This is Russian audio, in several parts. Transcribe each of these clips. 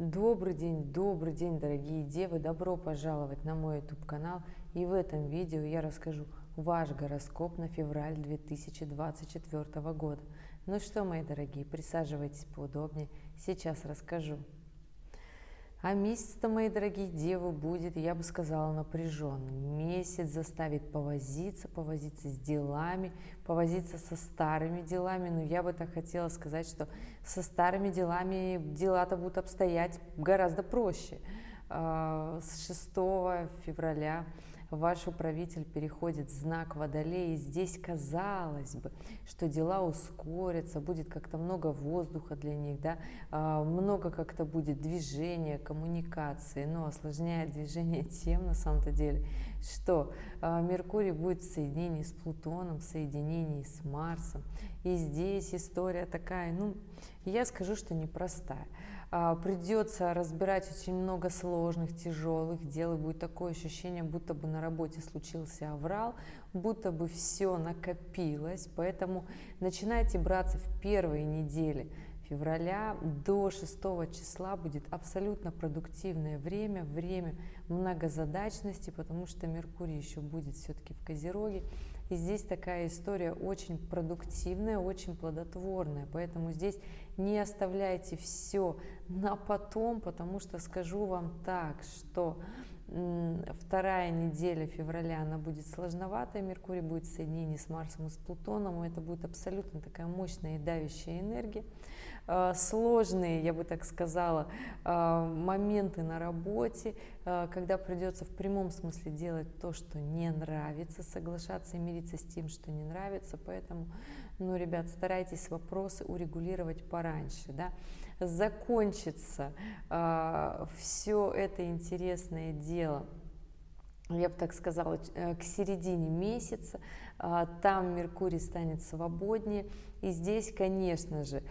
Добрый день, дорогие девы! Добро пожаловать на мой YouTube канал. И в этом видео я расскажу ваш гороскоп на февраль 2024 года. Ну что, мои дорогие, присаживайтесь поудобнее, сейчас расскажу. А месяц-то, мои дорогие девы, будет, я бы сказала, напряженным. Месяц заставит повозиться с делами, повозиться со старыми делами. Но я бы так хотела сказать, что со старыми делами дела-то будут обстоять гораздо проще. С 6 февраля ваш управитель переходит в знак Водолея, и здесь казалось бы, что дела ускорятся, будет как-то много воздуха для них, да, много как-то будет движения, коммуникации, но осложняет движение тем на самом-то деле, что Меркурий будет в соединении с Плутоном, в соединении с Марсом, и здесь история такая, ну, я скажу, что непростая. Придется разбирать очень много сложных, тяжелых дел, и будет такое ощущение, будто бы на работе случился аврал, будто бы все накопилось, поэтому начинайте браться в первые недели февраля до 6 числа будет абсолютно продуктивное время, время многозадачности, потому что Меркурий еще будет все-таки в Козероге, и здесь такая история очень продуктивная, очень плодотворная, поэтому здесь не оставляйте все на потом, потому что скажу вам так, что вторая неделя февраля, она будет сложноватая, Меркурий будет в соединении с Марсом и с Плутоном, и это будет абсолютно такая мощная и давящая энергия. Сложные, я бы так сказала, моменты на работе, когда придется в прямом смысле делать то, что не нравится, соглашаться и мириться с тем, что не нравится, поэтому, ну, ребят, старайтесь вопросы урегулировать пораньше, да. Закончится все это интересное дело, я бы так сказала, к середине месяца, там Меркурий станет свободнее, и здесь, конечно же,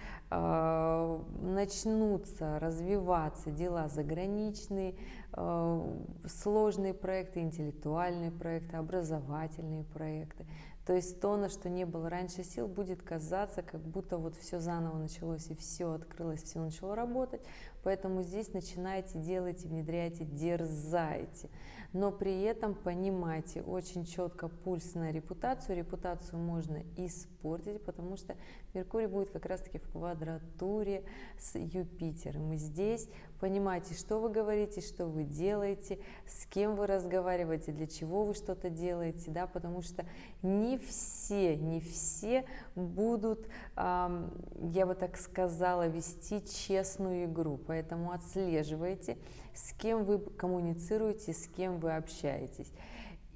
начнутся развиваться дела заграничные, сложные проекты, интеллектуальные проекты, образовательные проекты. То есть то, на что не было раньше сил, будет казаться, как будто вот все заново началось, и все открылось, все начало работать. Поэтому здесь начинайте, делайте, внедряйте, дерзайте. Но при этом понимайте очень четко пульс на репутацию. Репутацию можно испортить, потому что Меркурий будет как раз-таки в квадратуре с Юпитером. И здесь понимайте, что вы говорите, что вы делаете, с кем вы разговариваете, для чего вы что-то делаете, да, потому что не все будут, я бы так сказала, вести честную игру, поэтому отслеживайте, с кем вы коммуницируете, с кем вы общаетесь.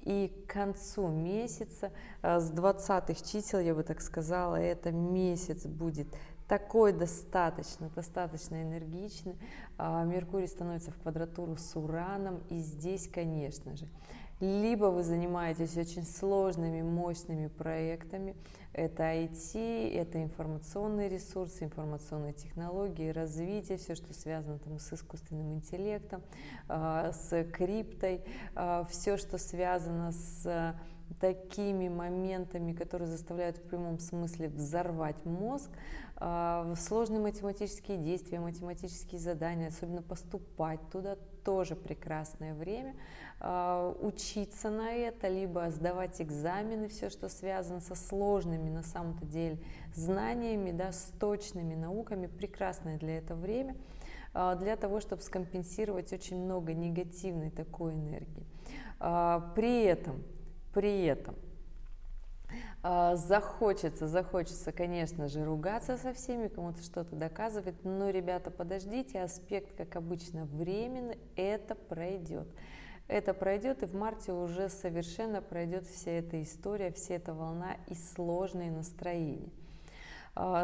И к концу месяца, с 20-х чисел, я бы так сказала, это месяц будет такой достаточно энергичный. Меркурий становится в квадратуру с Ураном, и здесь, конечно же, либо вы занимаетесь очень сложными, мощными проектами, это IT, это информационные ресурсы, информационные технологии, развитие, все, что связано там с искусственным интеллектом, с криптой, все, что связано с такими моментами, которые заставляют в прямом смысле взорвать мозг, сложные математические действия, математические задания, особенно поступать туда, тоже прекрасное время, учиться на это, либо сдавать экзамены, все, что связано со сложными на самом-то деле знаниями, да, с точными науками, прекрасное для этого время, для того, чтобы скомпенсировать очень много негативной такой энергии. При этом захочется, конечно же, ругаться со всеми, кому-то что-то доказывать, но, ребята, подождите, аспект, как обычно, временный, это пройдет. Это пройдет, и в марте уже совершенно пройдет вся эта история, вся эта волна и сложные настроения.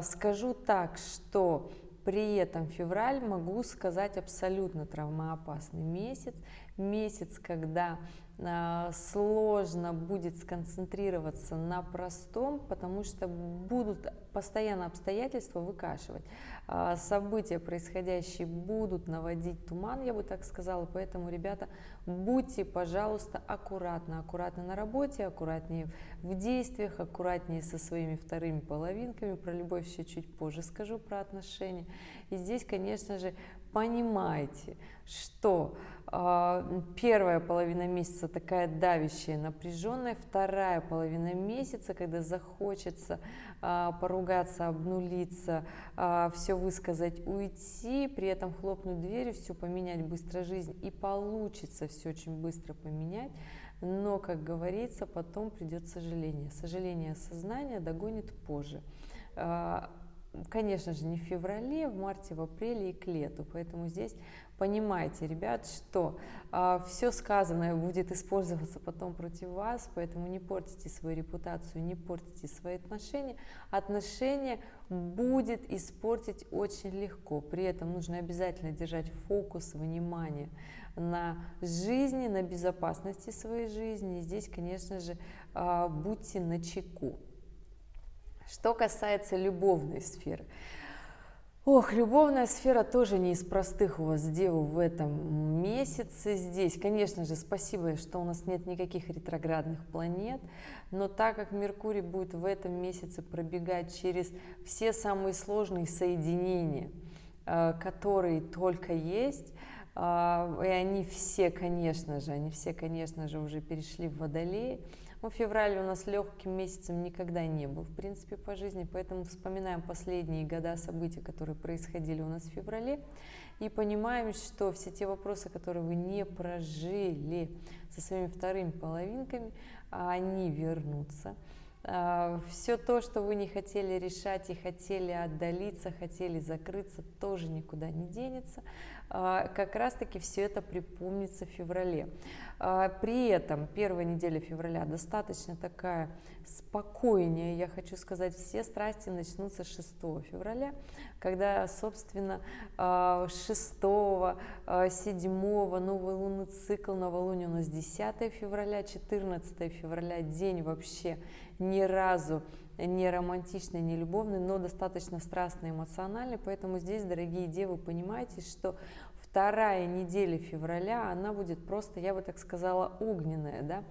Скажу так, что при этом февраль, могу сказать, абсолютно травмоопасный месяц, когда сложно будет сконцентрироваться на простом, потому что будут постоянно обстоятельства выкашивать. События происходящие будут наводить туман, я бы так сказала, поэтому, ребята, будьте, пожалуйста, аккуратны на работе, аккуратнее в действиях, аккуратнее со своими вторыми половинками, про любовь еще чуть позже скажу, про отношения. И здесь, конечно же, понимайте, что первая половина месяца такая давящая, напряженная, вторая половина месяца, когда захочется поругаться, обнулиться, все высказать, уйти, при этом хлопнуть дверью, все поменять быстро жизнь, и получится все очень быстро поменять, но, как говорится, потом придет сожаление. Сожаление осознания догонит позже. Конечно же, не в феврале, в марте, в апреле и к лету. Поэтому здесь понимайте, ребят, что все сказанное будет использоваться потом против вас, поэтому не портите свою репутацию, не портите свои отношения. Отношения будет испортить очень легко. При этом нужно обязательно держать фокус внимания на жизни, на безопасности своей жизни. И здесь, конечно же, будьте начеку. Что касается любовной сферы. Ох, любовная сфера тоже не из простых у вас, девы, в этом месяце. Здесь, конечно же, спасибо, что у нас нет никаких ретроградных планет, но так как Меркурий будет в этом месяце пробегать через все самые сложные соединения, которые только есть, и они все, конечно же, уже перешли в Водолей. Февраль у нас легким месяцем никогда не был, в принципе, по жизни, поэтому вспоминаем последние года события, которые происходили у нас в феврале, и понимаем, что все те вопросы, которые вы не прожили со своими вторыми половинками, они вернутся. Все то, что вы не хотели решать и хотели отдалиться, хотели закрыться, тоже никуда не денется. Как раз-таки все это припомнится в феврале. При этом первая неделя февраля достаточно такая спокойнее, я хочу сказать, все страсти начнутся 6 февраля, когда, собственно, 6, 7 новый лунный цикл, новолуние у нас 10 февраля, 14 февраля, день вообще ни разу не романтичный, не любовный, но достаточно страстный, эмоциональный, поэтому здесь, дорогие девы, понимаете, что вторая неделя февраля, она будет просто, я бы так сказала, огненная, да,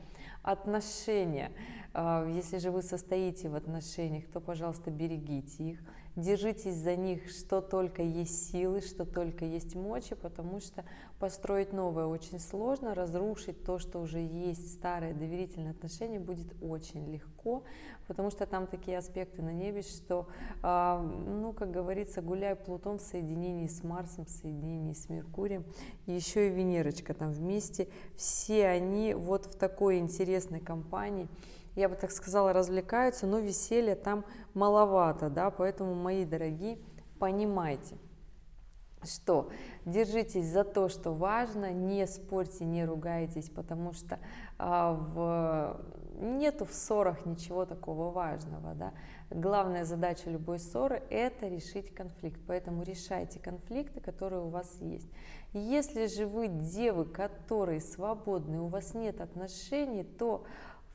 отношения. Если же вы состоите в отношениях, то, пожалуйста, берегите их, держитесь за них, что только есть силы, что только есть мочи, потому что построить новое очень сложно, разрушить то, что уже есть, старые доверительные отношения, будет очень легко, потому что там такие аспекты на небе, что, ну, как говорится, гуляй Плутон в соединении с Марсом, в соединении с Меркурием, еще и Венерочка там вместе, все они вот в такой интересной компании, я бы так сказала, развлекаются, но веселья там маловато, да, поэтому, мои дорогие, понимайте, что держитесь за то, что важно, не спорьте, не ругайтесь, потому что нету в ссорах ничего такого важного, да. Главная задача любой ссоры – это решить конфликт, поэтому решайте конфликты, которые у вас есть. Если же вы девы, которые свободны, у вас нет отношений, то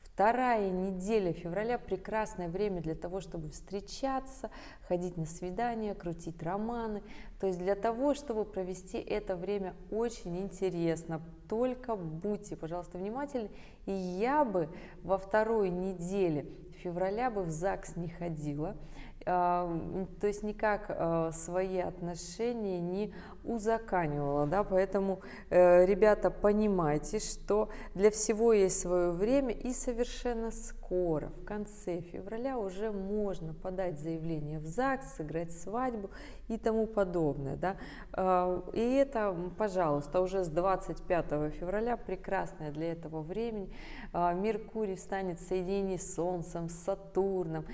вторая неделя февраля – прекрасное время для того, чтобы встречаться, ходить на свидания, крутить романы. То есть для того, чтобы провести это время очень интересно. Только будьте, пожалуйста, внимательны. И я бы во второй неделе февраля бы в ЗАГС не ходила. То есть никак свои отношения не узаканивала, да, поэтому, ребята, понимайте, что для всего есть свое время, и совершенно скоро, в конце февраля, уже можно подать заявление в ЗАГС, сыграть свадьбу и тому подобное, да, и это, пожалуйста, уже с 25 февраля прекрасное для этого времени. Меркурий встанет в соединении с Солнцем, с Сатурном,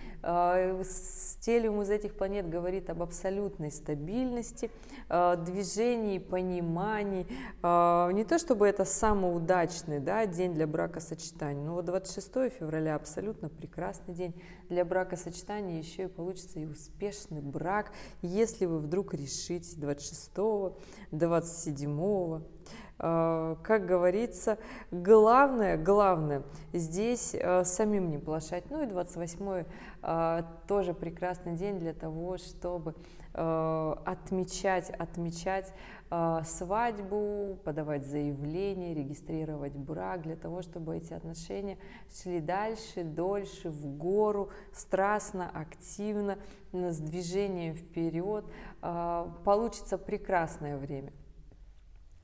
стелиум из этих планет говорит об абсолютной стабильности, движении, понимании. Не то чтобы это самый удачный, да, день для бракосочетания, но вот 26 февраля абсолютно прекрасный день для бракосочетания, еще и получится и успешный брак, если вы вдруг решитесь 26, 27, как говорится, главное здесь самим не плашать. Ну и 28-й тоже прекрасный день для того, чтобы отмечать свадьбу, подавать заявление, регистрировать брак, для того, чтобы эти отношения шли дальше, дольше, в гору, страстно, активно, с движением вперед. Получится прекрасное время.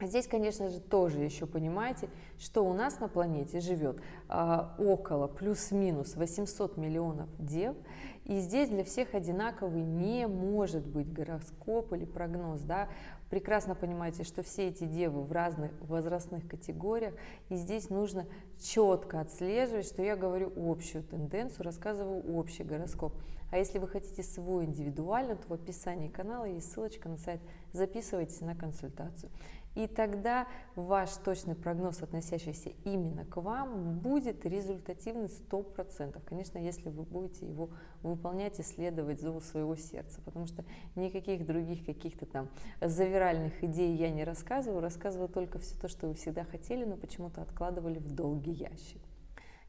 Здесь, конечно же, тоже еще понимаете, что у нас на планете живет около плюс-минус 800 миллионов дев, и здесь для всех одинаковый не может быть гороскоп или прогноз, да. Прекрасно понимаете, что все эти девы в разных возрастных категориях, и здесь нужно четко отслеживать, что я говорю общую тенденцию, рассказываю общий гороскоп. А если вы хотите свой индивидуальный, то в описании канала есть ссылочка на сайт, записывайтесь на консультацию. И тогда ваш точный прогноз, относящийся именно к вам, будет результативный 100%. Конечно, если вы будете его выполнять и следовать зову своего сердца, потому что никаких других каких-то там завиральных идей я не рассказываю только все то, что вы всегда хотели, но почему-то откладывали в долгий ящик.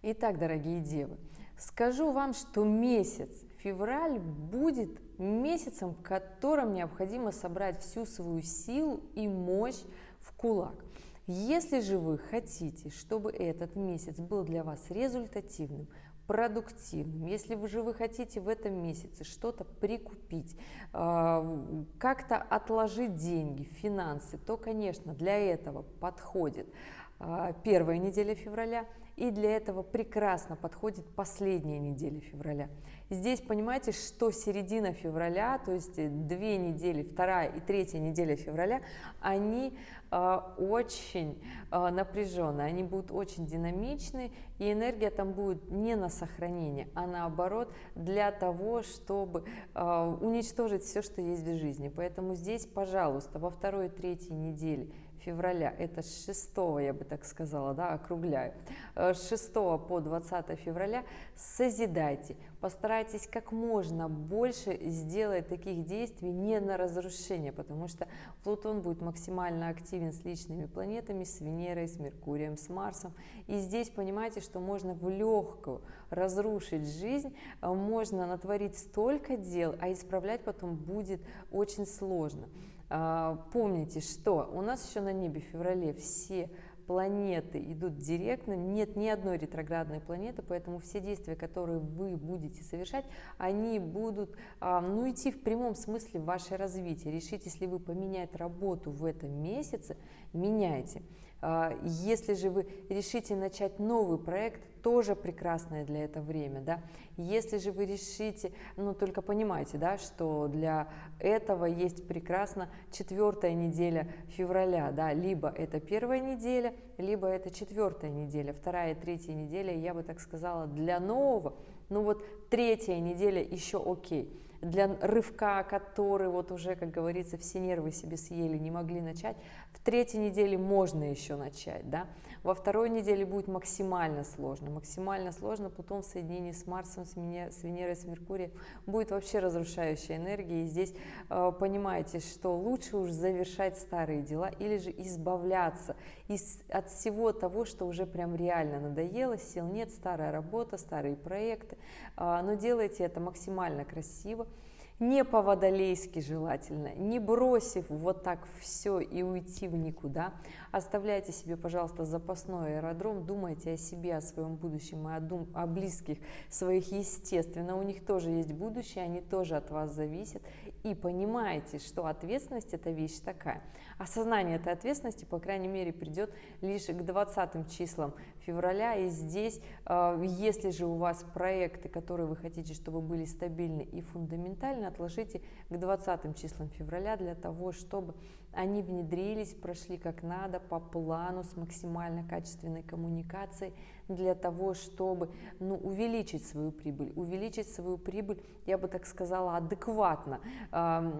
Итак, дорогие девы, скажу вам, что месяц февраль будет месяцем, в котором необходимо собрать всю свою силу и мощь в кулак. Если же вы хотите, чтобы этот месяц был для вас результативным, продуктивным, если вы хотите в этом месяце что-то прикупить, как-то отложить деньги, финансы, то, конечно, для этого подходит первая неделя февраля, и для этого прекрасно подходит последняя неделя февраля. Здесь понимаете, что середина февраля, то есть 2 недели, 2-я и 3-я неделя февраля, они очень напряженные, они будут очень динамичны, и энергия там будет не на сохранение, а наоборот для того, чтобы уничтожить все, что есть в жизни. Поэтому здесь, пожалуйста, во 2-й и 3-й неделе февраля, это с 6, я бы так сказала, да, округляю, с 6 по 20 февраля созидайте, постарайтесь как можно больше сделать таких действий не на разрушение, потому что Плутон будет максимально активен с личными планетами, с Венерой, с Меркурием, с Марсом, и здесь понимаете, что можно в легкую разрушить жизнь, можно натворить столько дел, а исправлять потом будет очень сложно. Помните, что у нас еще на небе в феврале все планеты идут директно, нет ни одной ретроградной планеты, поэтому все действия, которые вы будете совершать, они будут идти в прямом смысле в ваше развитие. Решитесь ли вы поменять работу в этом месяце, меняйте. Если же вы решите начать новый проект, тоже прекрасное для этого время, да. Если же вы решите, только понимайте, да, что для этого есть прекрасно 4-я неделя февраля, да, либо это 1-я неделя, либо это 4-я неделя, 2-я и 3-я неделя, я бы так сказала, для нового, 3-я неделя еще окей. Для рывка, который вот уже, как говорится, все нервы себе съели, не могли начать, в 3-й неделе можно еще начать, да. Во 2-й неделе будет максимально сложно, Плутон в соединении с Марсом, с Венерой, с Меркурием будет вообще разрушающая энергия, и здесь понимаете, что лучше уж завершать старые дела или же избавляться от всего того, что уже прям реально надоело, сил нет, старая работа, старые проекты, но делайте это максимально красиво, не по-водолейски желательно, не бросив вот так все и уйти в никуда. Оставляйте себе, пожалуйста, запасной аэродром, думайте о себе, о своем будущем и о близких своих, естественно, у них тоже есть будущее, они тоже от вас зависят. И понимаете, что ответственность – это вещь такая. Осознание этой ответственности, по крайней мере, придет лишь к 20 числам февраля. И здесь, если же у вас проекты, которые вы хотите, чтобы были стабильны и фундаментальны, отложите к 20 числам февраля для того, чтобы они внедрились, прошли как надо, по плану, с максимально качественной коммуникацией, для того, чтобы увеличить свою прибыль, я бы так сказала, адекватно,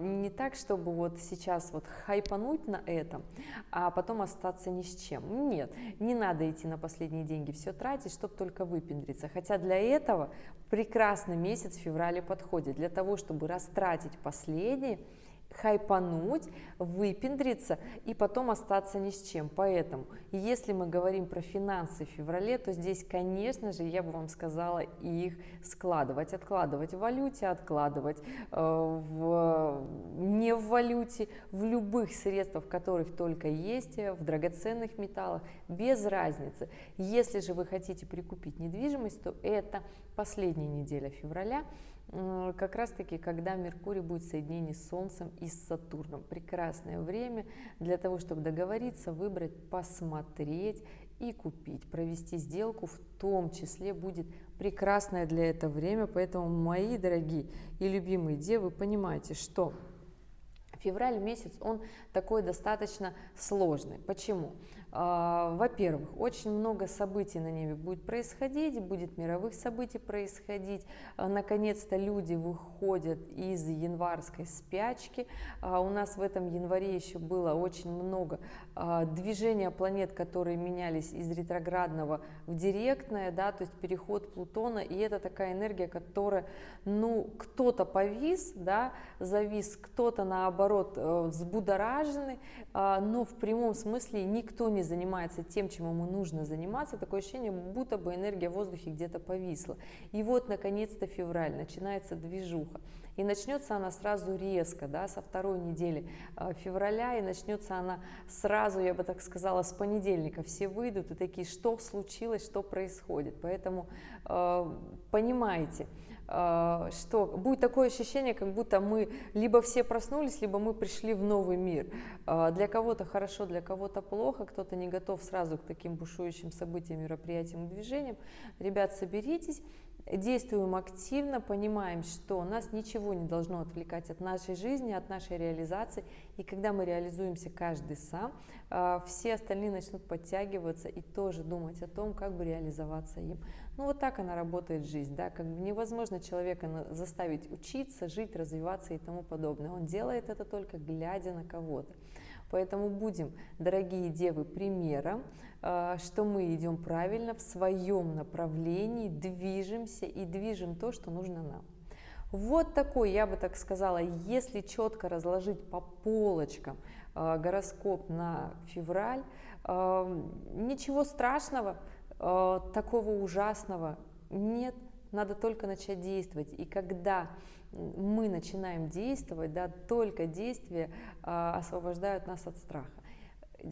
не так, чтобы вот сейчас вот хайпануть на этом, а потом остаться ни с чем. Нет, не надо идти на последние деньги, все тратить, чтобы только выпендриться, хотя для этого прекрасный месяц в феврале подходит, для того, чтобы растратить последние хайпануть, выпендриться и потом остаться ни с чем. Поэтому, если мы говорим про финансы в феврале, то здесь, конечно же, я бы вам сказала их складывать, откладывать в валюте, откладывать не в валюте, в любых средствах, которых только есть, в драгоценных металлах, без разницы. Если же вы хотите прикупить недвижимость, то это последняя неделя февраля, как раз таки, когда Меркурий будет в соединении с Солнцем и с Сатурном. Прекрасное время для того, чтобы договориться, выбрать, посмотреть и купить, провести сделку, в том числе будет прекрасное для этого время. Поэтому, мои дорогие и любимые девы, понимаете, что февраль месяц, он такой достаточно сложный. Почему? Во-первых, очень много событий на небе будет происходить, будет мировых событий происходить. Наконец-то люди выходят из январской спячки. У нас в этом январе еще было очень много движения планет, которые менялись из ретроградного в директное, да, то есть переход Плутона. И это такая энергия, которая, ну, кто-то повис, да, завис, кто-то наоборот взбудораженный, но в прямом смысле никто не занимается тем, чем ему нужно заниматься. Такое ощущение, будто бы энергия в воздухе где-то повисла. И вот, наконец-то, февраль, начинается движуха. И начнется она сразу резко, да, со второй недели февраля, и начнется она сразу, я бы так сказала, с понедельника. Все выйдут и такие, что случилось, что происходит. Поэтому понимаете, что будет такое ощущение, как будто мы либо все проснулись, либо мы пришли в новый мир. Для кого-то хорошо, для кого-то плохо, кто-то не готов сразу к таким бушующим событиям, мероприятиям и движениям. Ребят, соберитесь, действуем активно, понимаем, что нас ничего не должно отвлекать от нашей жизни, от нашей реализации. И когда мы реализуемся каждый сам, все остальные начнут подтягиваться и тоже думать о том, как бы реализоваться им. Ну вот так она работает жизнь, да, как бы невозможно человека заставить учиться, жить, развиваться и тому подобное. Он делает это только глядя на кого-то. Поэтому будем, дорогие девы, примером, что мы идем правильно в своем направлении, движемся и движем то, что нужно нам. Вот такой, я бы так сказала, если четко разложить по полочкам гороскоп на февраль, ничего страшного, такого ужасного нет, надо только начать действовать. И когда мы начинаем действовать, да, только действия освобождают нас от страха.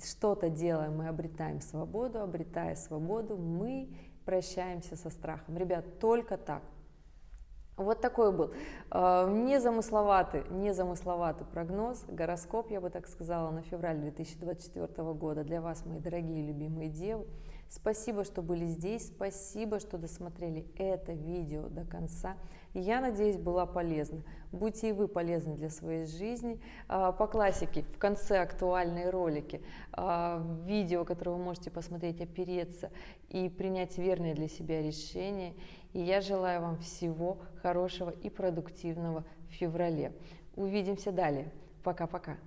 Что-то делаем, мы обретаем свободу, обретая свободу, мы прощаемся со страхом. Ребят, только так. Вот такой был незамысловатый прогноз, гороскоп, я бы так сказала, на февраль 2024 года для вас, мои дорогие любимые девы. Спасибо, что были здесь, спасибо, что досмотрели это видео до конца. Я надеюсь, была полезна. Будьте и вы полезны для своей жизни. По классике, в конце актуальные ролики, видео, которые вы можете посмотреть, опереться и принять верное для себя решение. И я желаю вам всего хорошего и продуктивного в феврале. Увидимся далее. Пока-пока.